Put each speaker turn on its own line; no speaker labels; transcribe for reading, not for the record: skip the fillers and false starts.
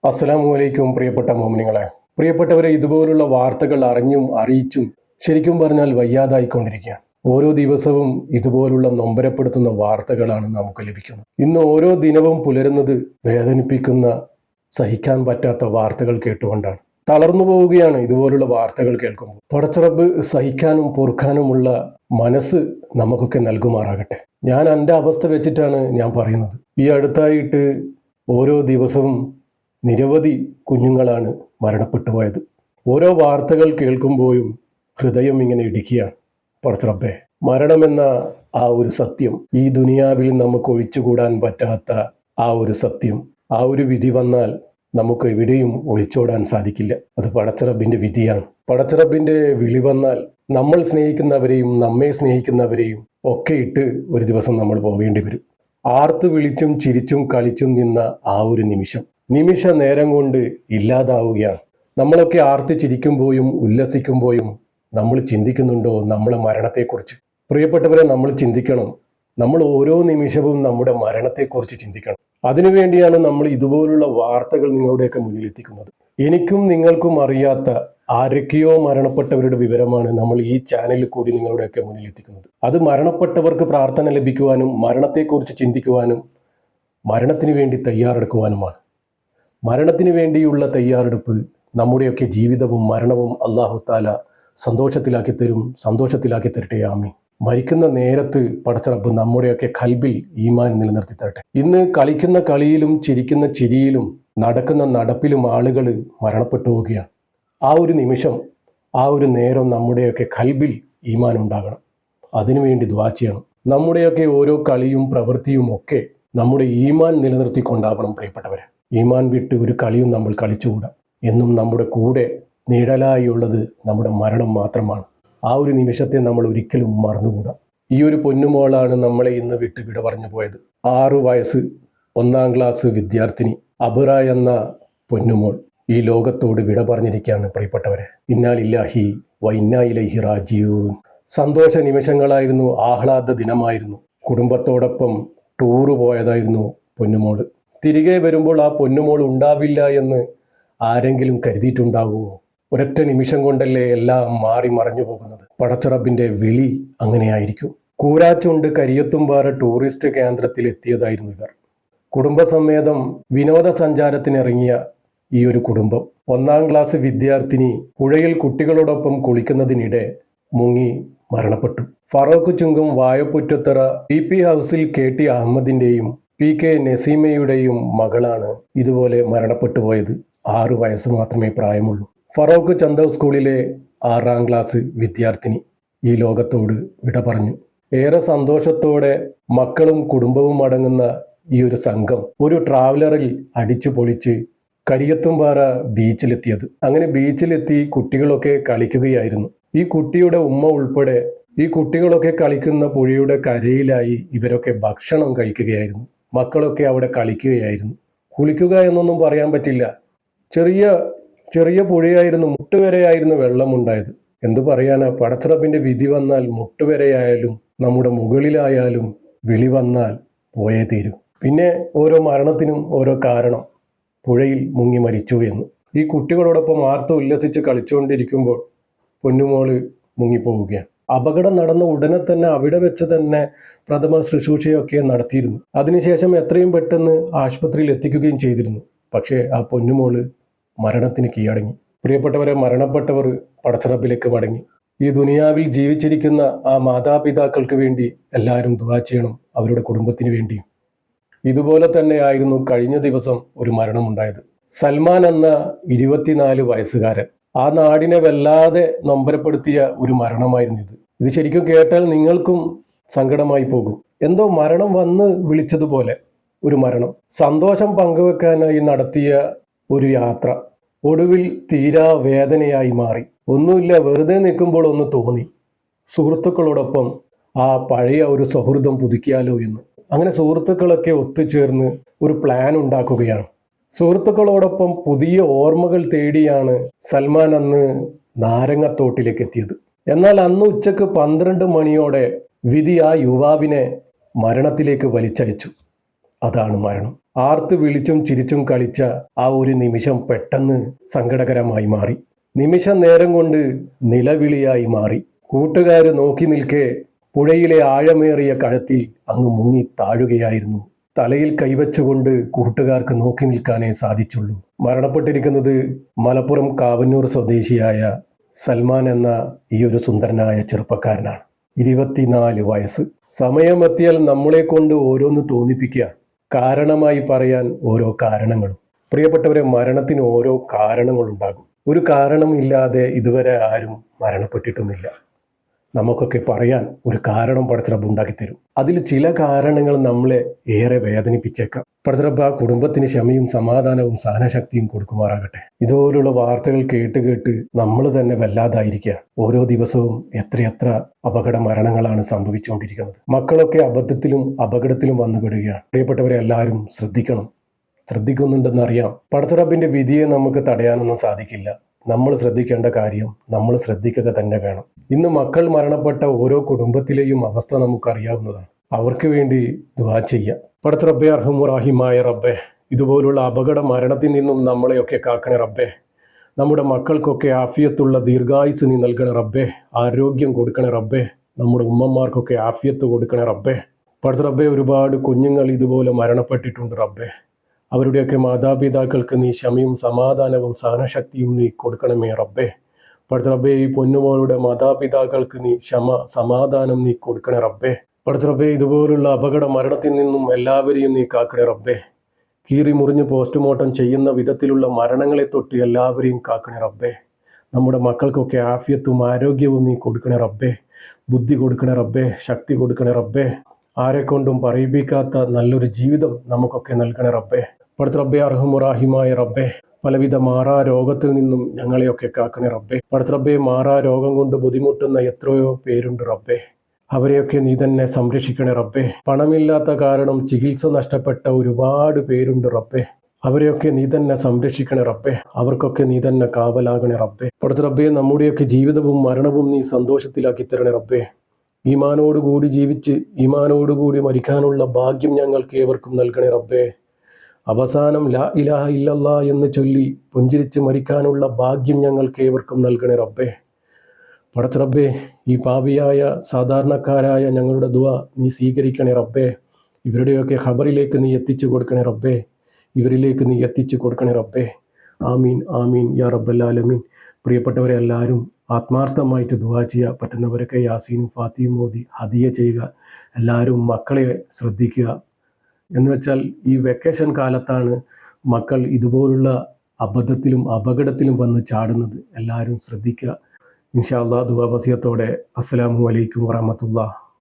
അസ്സലാമു അലൈക്കും പ്രിയപ്പെട്ട മോമിനികളെ. പ്രിയപ്പെട്ടവരെ, ഇതുപോലുള്ള വാർത്തകൾ അറിഞ്ഞും അറിയിച്ചും ശരിക്കും പറഞ്ഞാൽ വയ്യാതായിക്കൊണ്ടിരിക്കുകയാണ്. ഓരോ ദിവസവും ഇതുപോലുള്ള നൊമ്പരപ്പെടുത്തുന്ന വാർത്തകളാണ് നമുക്ക് ലഭിക്കുന്നത്. ഇന്ന് ഓരോ ദിനവും പുലരുന്നത് വേദനിപ്പിക്കുന്ന, സഹിക്കാൻ പറ്റാത്ത വാർത്തകൾ കേട്ടുകൊണ്ടാണ്. തളർന്നു പോവുകയാണ് ഇതുപോലുള്ള വാർത്തകൾ കേൾക്കുമ്പോൾ. പടച്ചറബ് സഹിക്കാനും പൊറുക്കാനുമുള്ള മനസ്സ് നമുക്കൊക്കെ നൽകുമാറാകട്ടെ. ഞാൻ എൻ്റെ അവസ്ഥ വെച്ചിട്ടാണ് ഞാൻ പറയുന്നത്. ഈ അടുത്തായിട്ട് ഓരോ ദിവസവും നിരവധി കുഞ്ഞുങ്ങളാണ് മരണപ്പെട്ടു പോയത്. ഓരോ വാർത്തകൾ കേൾക്കുമ്പോഴും ഹൃദയം ഇങ്ങനെ ഇടിക്കുകയാണ്. പടച്ചറബ്ബേ, മരണമെന്ന ആ ഒരു സത്യം, ഈ ദുനിയാവിൽ നമുക്ക് ഒഴിച്ചുകൂടാൻ പറ്റാത്ത ആ ഒരു സത്യം, ആ ഒരു വിധി വന്നാൽ നമുക്ക് എവിടെയും ഒളിച്ചോടാൻ സാധിക്കില്ല. അത് പടച്ചറബിൻ്റെ വിധിയാണ്. പടച്ചറബിൻ്റെ വിളി വന്നാൽ നമ്മൾ സ്നേഹിക്കുന്നവരെയും നമ്മെ സ്നേഹിക്കുന്നവരെയും ഒക്കെ ഇട്ട് ഒരു ദിവസം നമ്മൾ പോകേണ്ടി വരും. ആർത്ത് വിളിച്ചും ചിരിച്ചും കളിച്ചും നിന്ന ആ ഒരു നിമിഷ നേരം കൊണ്ട് ഇല്ലാതാവുകയാണ്. നമ്മളൊക്കെ ആർത്ത് ചിരിക്കുമ്പോഴും ഉല്ലസിക്കുമ്പോഴും നമ്മൾ ചിന്തിക്കുന്നുണ്ടോ നമ്മളെ മരണത്തെക്കുറിച്ച്? പ്രിയപ്പെട്ടവരെ, നമ്മൾ ചിന്തിക്കണം. നമ്മൾ ഓരോ നിമിഷവും നമ്മുടെ മരണത്തെക്കുറിച്ച് ചിന്തിക്കണം. അതിനുവേണ്ടിയാണ് നമ്മൾ ഇതുപോലുള്ള വാർത്തകൾ നിങ്ങളുടെയൊക്കെ മുന്നിലെത്തിക്കുന്നത്. എനിക്കും നിങ്ങൾക്കും അറിയാത്ത ആരൊക്കെയോ മരണപ്പെട്ടവരുടെ വിവരമാണ് നമ്മൾ ഈ ചാനലിൽ കൂടി നിങ്ങളുടെയൊക്കെ മുന്നിലെത്തിക്കുന്നത്. അത് മരണപ്പെട്ടവർക്ക് പ്രാർത്ഥന ലഭിക്കുവാനും മരണത്തെക്കുറിച്ച് ചിന്തിക്കുവാനും മരണത്തിന് വേണ്ടി തയ്യാറെടുക്കുവാനുമാണ്. മരണത്തിന് വേണ്ടിയുള്ള തയ്യാറെടുപ്പ് നമ്മുടെയൊക്കെ ജീവിതവും മരണവും അല്ലാഹു തആല സന്തോഷത്തിലാക്കി തരട്ടെ. ആമീൻ. മരിക്കുന്ന നേരത്ത് പടച്ചറബ് നമ്മുടെയൊക്കെ ഖൽബിൽ ഈമാൻ നിലനിർത്തി തരട്ടെ. ഇന്ന് കളിക്കുന്ന കളിയിലും ചിരിക്കുന്ന ചിരിയിലും നടക്കുന്ന നടപ്പിലും ആളുകൾ മരണപ്പെട്ടു പോവുകയാണ്. ആ ഒരു നിമിഷം, ആ ഒരു നേരം നമ്മുടെയൊക്കെ ഖൽബിൽ ഈമാൻ ഉണ്ടാകണം. അതിനുവേണ്ടി ദുആ ചെയ്യണം. നമ്മുടെയൊക്കെ ഓരോ കളിയും പ്രവൃത്തിയും ഒക്കെ നമ്മുടെ ഈമാൻ നിലനിർത്തിക്കൊണ്ടാവണം. പ്രിയപ്പെട്ടവരെ, ഈമാൻ വിട്ട് ഒരു കളിയും നമ്മൾ കളിച്ചുകൂടാ. എന്നും നമ്മുടെ കൂടെ നിഴലായുള്ളത് നമ്മുടെ മരണം മാത്രമാണ്. ആ ഒരു നിമിഷത്തെ നമ്മൾ ഒരിക്കലും മറന്നുകൂടാ. ഈ ഒരു പൊന്നുമോളാണ് നമ്മളെ ഇന്ന് വിട്ട് വിട പറഞ്ഞു പോയത്. 6 വയസ്സ് 1ാം ക്ലാസ് വിദ്യാർത്ഥിനി അബ്റ എന്ന പൊന്നുമോൾ ഈ ലോകത്തോട് വിട പറഞ്ഞിരിക്കുകയാണ്. പ്രിയപ്പെട്ടവരെ, ഇന്നാ ലില്ലാഹി വ ഇന്നാ ഇലൈഹി റാജിഊൻ. സന്തോഷ നിമിഷങ്ങളായിരുന്നു, ആഹ്ലാദ ദിനമായിരുന്നു. കുടുംബത്തോടൊപ്പം ടൂറ് പോയതായിരുന്നു പൊന്നുമോള്. തിരികെ വരുമ്പോൾ ആ പൊന്നുമോൾ ഉണ്ടാവില്ല എന്ന് ആരെങ്കിലും കരുതിയിട്ടുണ്ടാകുമോ? ഒരൊറ്റ നിമിഷം കൊണ്ടല്ലേ എല്ലാം മാറി മറഞ്ഞു പോകുന്നത്. പടച്ചറബിൻ്റെ വിളി അങ്ങനെയായിരിക്കും. കൂരാച്ചുണ്ട് കരിയത്തുംപാറ ടൂറിസ്റ്റ് കേന്ദ്രത്തിൽ എത്തിയതായിരുന്നു ഇവർ. കുടുംബസമേതം വിനോദസഞ്ചാരത്തിനിറങ്ങിയ ഈ ഒരു കുടുംബം 1ാം ക്ലാസ് വിദ്യാർത്ഥിനി പുഴയിൽ കുട്ടികളോടൊപ്പം കുളിക്കുന്നതിനിടെ മുങ്ങി മരണപ്പെട്ടു. ഫറൂഖ് ചുങ്കം വായപ്പുറ്റത്തറ PP ഹൗസിൽ KT അഹമ്മദിൻ്റെയും PK നസീമയുടെയും മകളാണ് ഇതുപോലെ മരണപ്പെട്ടു പോയത്. 6 വയസ്സ് മാത്രമേ പ്രായമുള്ളൂ. ഫറൂഖ് ചന്ദ സ്കൂളിലെ 6ാം ക്ലാസ് വിദ്യാർത്ഥിനി ഈ ലോകത്തോട് വിട പറഞ്ഞു. ഏറെ സന്തോഷത്തോടെ മക്കളും കുടുംബവും അടങ്ങുന്ന ഈ ഒരു സംഘം ഒരു ട്രാവലറിൽ അടിച്ചു പൊളിച്ച് കരിയത്തുംപാറ ബീച്ചിലെത്തിയത്. അങ്ങനെ ബീച്ചിലെത്തി കുട്ടികളൊക്കെ കളിക്കുകയായിരുന്നു. ഈ കുട്ടിയുടെ ഉമ്മ ഉൾപ്പെടെ ഈ കുട്ടികളൊക്കെ കളിക്കുന്ന പുഴയുടെ കരയിലായി ഇവരൊക്കെ ഭക്ഷണം കഴിക്കുകയായിരുന്നു. മക്കളൊക്കെ അവിടെ കളിക്കുകയായിരുന്നു. കുളിക്കുക എന്നൊന്നും പറയാൻ പറ്റില്ല. ചെറിയ പുഴയായിരുന്നു. മുട്ടുവരെയായിരുന്നു വെള്ളമുണ്ടായത്. എന്തു പറയാനാ, പടച്ചറബിൻ്റെ വിധി വന്നാൽ മുട്ടുവരെയായാലും നമ്മുടെ മുകളിലായാലും വിളി വന്നാൽ പോയേ തീരൂ. പിന്നെ ഓരോ മരണത്തിനും ഓരോ കാരണം. പുഴയിൽ മുങ്ങി മരിച്ചു എന്ന്. ഈ കുട്ടികളോടൊപ്പം ആർത്ത് ഉല്ലസിച്ച് കളിച്ചുകൊണ്ടിരിക്കുമ്പോൾ പൊന്നുമോള് മുങ്ങിപ്പോവുകയാണ്. അപകടം നടന്ന ഉടനെ തന്നെ അവിടെ വെച്ച് തന്നെ പ്രഥമ ശുശ്രൂഷയൊക്കെ നടത്തിയിരുന്നു. അതിനുശേഷം എത്രയും പെട്ടെന്ന് ആശുപത്രിയിൽ എത്തിക്കുകയും ചെയ്തിരുന്നു. പക്ഷേ ആ പൊന്നുമോള് മരണത്തിന് കീഴടങ്ങി. പ്രിയപ്പെട്ടവരെ, മരണപ്പെട്ടവർ പടച്ചറബിലേക്ക് മടങ്ങി. ഈ ദുനിയാവിൽ ജീവിച്ചിരിക്കുന്ന ആ മാതാപിതാക്കൾക്ക് വേണ്ടി എല്ലാവരും ദുആ ചെയ്യണം, അവരുടെ കുടുംബത്തിന് വേണ്ടിയും. ഇതുപോലെ തന്നെയായിരുന്നു കഴിഞ്ഞ ദിവസം ഒരു മരണമുണ്ടായത്. സൽമാൻ എന്ന 24 വയസ്സുകാരൻ. ആ നാടിനെ വല്ലാതെ നൊമ്പരപ്പെടുത്തിയ ഒരു മരണമായിരുന്നു ഇത്. ഇത് ശരിക്കും കേട്ടാൽ നിങ്ങൾക്കും സങ്കടമായി പോകും. എന്തോ മരണം വന്ന് വിളിച്ചതുപോലെ ഒരു മരണം. സന്തോഷം പങ്കുവെക്കാനായി നടത്തിയ ഒരു യാത്ര ഒടുവിൽ തീരാ വേദനയായി മാറി. ഒന്നുമില്ല, വെറുതെ നിൽക്കുമ്പോൾ ഒന്ന് തോന്നി സുഹൃത്തുക്കളോടൊപ്പം ആ പഴയ ഒരു സൗഹൃദം പുതുക്കിയാലോ എന്ന്. അങ്ങനെ സുഹൃത്തുക്കളൊക്കെ ഒത്തുചേർന്ന് ഒരു പ്ലാൻ ഉണ്ടാക്കുകയാണ്. സുഹൃത്തുക്കളോടൊപ്പം പുതിയ ഓർമ്മകൾ തേടിയാണ് സൽമാൻ അന്ന് നാരങ്ങത്തോട്ടിലേക്ക് എത്തിയത്. എന്നാൽ അന്ന് ഉച്ചക്ക് 12 മണിയോടെ വിധി ആ യുവാവിനെ മരണത്തിലേക്ക് വലിച്ചയച്ചു. അതാണ് മരണം. ആർത്ത് വിളിച്ചും ചിരിച്ചും കളിച്ച ആ ഒരു നിമിഷം പെട്ടെന്ന് സങ്കടകരമായി മാറി. നിമിഷ നേരം കൊണ്ട് നിലവിളിയായി മാറി. കൂട്ടുകാർ നോക്കി നിൽക്കെ പുഴയിലെ ആഴമേറിയ കഴത്തിൽ അങ്ങ് മുങ്ങി താഴുകയായിരുന്നു. തലയിൽ കൈവച്ചുകൊണ്ട് കൂട്ടുകാർക്ക് നോക്കി നിൽക്കാനേ സാധിച്ചുള്ളൂ. മരണപ്പെട്ടിരിക്കുന്നത് മലപ്പുറം കാവന്നൂർ സ്വദേശിയായ സൽമാൻ എന്ന ഈ ഒരു സുന്ദരനായ ചെറുപ്പക്കാരനാണ്. 24 വയസ്സ്. സമയമെത്തിയാൽ നമ്മളെ കൊണ്ട് ഓരോന്ന് തോന്നിപ്പിക്കുക, കാരണമായി പറയാൻ ഓരോ കാരണങ്ങളും. പ്രിയപ്പെട്ടവരെ, മരണത്തിന് ഓരോ കാരണങ്ങളുണ്ടാകും. ഒരു കാരണമില്ലാതെ ഇതുവരെ ആരും മരണപ്പെട്ടിട്ടുമില്ല. നമുക്കൊക്കെ പറയാൻ ഒരു കാരണം പടച്ചിറപ്പ് ഉണ്ടാക്കിത്തരും. അതിൽ ചില കാരണങ്ങൾ നമ്മളെ ഏറെ വേദനിപ്പിച്ചേക്കാം. പടച്ചിറപ്പ് ആ കുടുംബത്തിന് ക്ഷമയും സമാധാനവും സഹനശക്തിയും കൊടുക്കുമാറാകട്ടെ. ഇതുപോലുള്ള വാർത്തകൾ കേട്ട് നമ്മൾ തന്നെ വല്ലാതായിരിക്കുക. ഓരോ ദിവസവും എത്രയെത്ര അപകട മരണങ്ങളാണ് സംഭവിച്ചുകൊണ്ടിരിക്കുന്നത്. മക്കളൊക്കെ അബദ്ധത്തിലും അപകടത്തിലും വന്നുപെടുകയാണ്. പ്രിയപ്പെട്ടവരെ, എല്ലാവരും ശ്രദ്ധിക്കുന്നുണ്ടെന്നറിയാം. പടച്ചിറപ്പിന്റെ വിധിയെ നമുക്ക് തടയാനൊന്നും സാധിക്കില്ല. നമ്മൾ ശ്രദ്ധിക്കേണ്ട കാര്യം നമ്മൾ ശ്രദ്ധിക്കുക തന്നെ വേണം. ഇന്ന് മക്കൾ മരണപ്പെട്ട ഓരോ കുടുംബത്തിലെയും അവസ്ഥ നമുക്കറിയാവുന്നതാണ്. അവർക്ക് വേണ്ടി ദുആ ചെയ്യാം. പടച്ച റബ്ബേ, അർഹമുറാഹിമായ റബ്ബേ, ഇതുപോലുള്ള അപകട മരണത്തിൽ നിന്നും നമ്മളെയൊക്കെ കാക്കണേ റബ്ബേ. നമ്മുടെ മക്കൾക്കൊക്കെ ആഫിയത്തുള്ള ദീർഘായുസ് നീ നൽകണേ റബ്ബേ. ആരോഗ്യം കൊടുക്കണേ റബ്ബേ. നമ്മുടെ ഉമ്മമാർക്കൊക്കെ ആഫിയത്ത് കൊടുക്കണേ റബ്ബേ. പടച്ച റബ്ബേ, ഒരുപാട് കുഞ്ഞുങ്ങൾ ഇതുപോലെ മരണപ്പെട്ടിട്ടുണ്ട് റബ്ബേ. അവരുടെയൊക്കെ മാതാപിതാക്കൾക്ക് നീ ക്ഷമയും സമാധാനവും സഹനശക്തിയും നീ കൊടുക്കണമേ റബ്ബേ. പടച്ച റബ്ബേ, ഈ പൊന്നുമോളുടെ മാതാപിതാക്കൾക്ക് നീ ക്ഷമ സമാധാനം നീ കൊടുക്കണേ റബ്ബേ. പടച്ച റബ്ബേ, ഇതുപോലുള്ള അപകട മരണത്തിൽ നിന്നും എല്ലാവരെയും നീ കാക്കണേ റബ്ബേ. കീറി മുറിഞ്ഞ് പോസ്റ്റ്മോർട്ടം ചെയ്യുന്ന വിധത്തിലുള്ള മരണങ്ങളെ തൊട്ട് എല്ലാവരെയും കാക്കണേ റബ്ബേ. നമ്മുടെ മക്കൾക്കൊക്കെ ആഫിയത്തും ആരോഗ്യവും നീ കൊടുക്കണേ റബ്ബേ. ബുദ്ധി കൊടുക്കണേ റബ്ബേ. ശക്തി കൊടുക്കണേ റബ്ബേ. ആരെക്കൊണ്ടും പറയിപ്പിക്കാത്ത നല്ലൊരു ജീവിതം നമുക്കൊക്കെ നൽകണേ റബ്ബേ. പടച്ച റബ്ബേ, അർഹമുറാഹിമായ റബ്ബേ, പലവിധ മാറാ രോഗത്തിൽ നിന്നും ഞങ്ങളെയൊക്കെ കാക്കണേ റബ്ബേ. പടച്ച റബ്ബേ, മാറാ രോഗം കൊണ്ട് ബുദ്ധിമുട്ടുന്ന എത്രയോ പേരുണ്ട് റബ്ബേ. അവരെയൊക്കെ നീ തന്നെ സംരക്ഷിക്കണേ റബ്ബേ. പണമില്ലാത്ത കാരണം ചികിത്സ നഷ്ടപ്പെട്ട ഒരുപാട് പേരുണ്ട് റബ്ബേ. അവരെയൊക്കെ നീ തന്നെ സംരക്ഷിക്കണേ റബ്ബേ. അവർക്കൊക്കെ നീ തന്നെ കാവലാകണേ റബ്ബേ. പടച്ച റബ്ബേ, നമ്മുടെയൊക്കെ ജീവിതവും മരണവും നീ സന്തോഷത്തിലാക്കി തരണേ റബ്ബേ. ഈമാനോടുകൂടി ജീവിച്ച് ഈമാനോടുകൂടി മരിക്കാനുള്ള ഭാഗ്യം ഞങ്ങൾക്ക് ഏവർക്കും നൽകണേ റബ്ബേ. അവസാനം ലാ ഇലാഹ ഇല്ലല്ലാ എന്ന് ചൊല്ലി പുഞ്ചിരിച്ച് മരിക്കാനുള്ള ഭാഗ്യം ഞങ്ങൾക്ക് ഏവർക്കും നൽകണേ റബ്ബേ. പടച്ച റബ്ബേ, ഈ പാപിയായ സാധാരണക്കാരായ ഞങ്ങളുടെ ദുആ നീ സ്വീകരിക്കണേ റബ്ബേ. ഇവരുടെയൊക്കെ ഖബറിലേക്ക് നീ എത്തിച്ചു കൊടുക്കണേ റബ്ബേ. ഇവരിലേക്ക് നീ എത്തിച്ചു കൊടുക്കണേ റബ്ബേ. ആമീൻ ആമീൻ യാ റബ്ബൽ ആലമീൻ. പ്രിയപ്പെട്ടവരെ, എല്ലാവരും ആത്മാർത്ഥമായിട്ട് ദുആ ചെയ്യുക. പറ്റുന്നവരൊക്കെ യാസീനും ഫാത്തിയും ഓതി ഹദിയ ചെയ്യുക. എല്ലാവരും മക്കളെ ശ്രദ്ധിക്കുക. എന്ന് വെച്ചാൽ ഈ വെക്കേഷൻ കാലത്താണ് മക്കൾ ഇതുപോലുള്ള അബദ്ധത്തിലും അപകടത്തിലും വന്ന് ചാടുന്നത്. എല്ലാവരും ശ്രദ്ധിക്കുക. ഇൻഷാ അല്ലാഹ്, ദുആ വസിയത്തോടെ അസ്സലാമു അലൈക്കും വറഹ്മത്തുള്ളാഹി.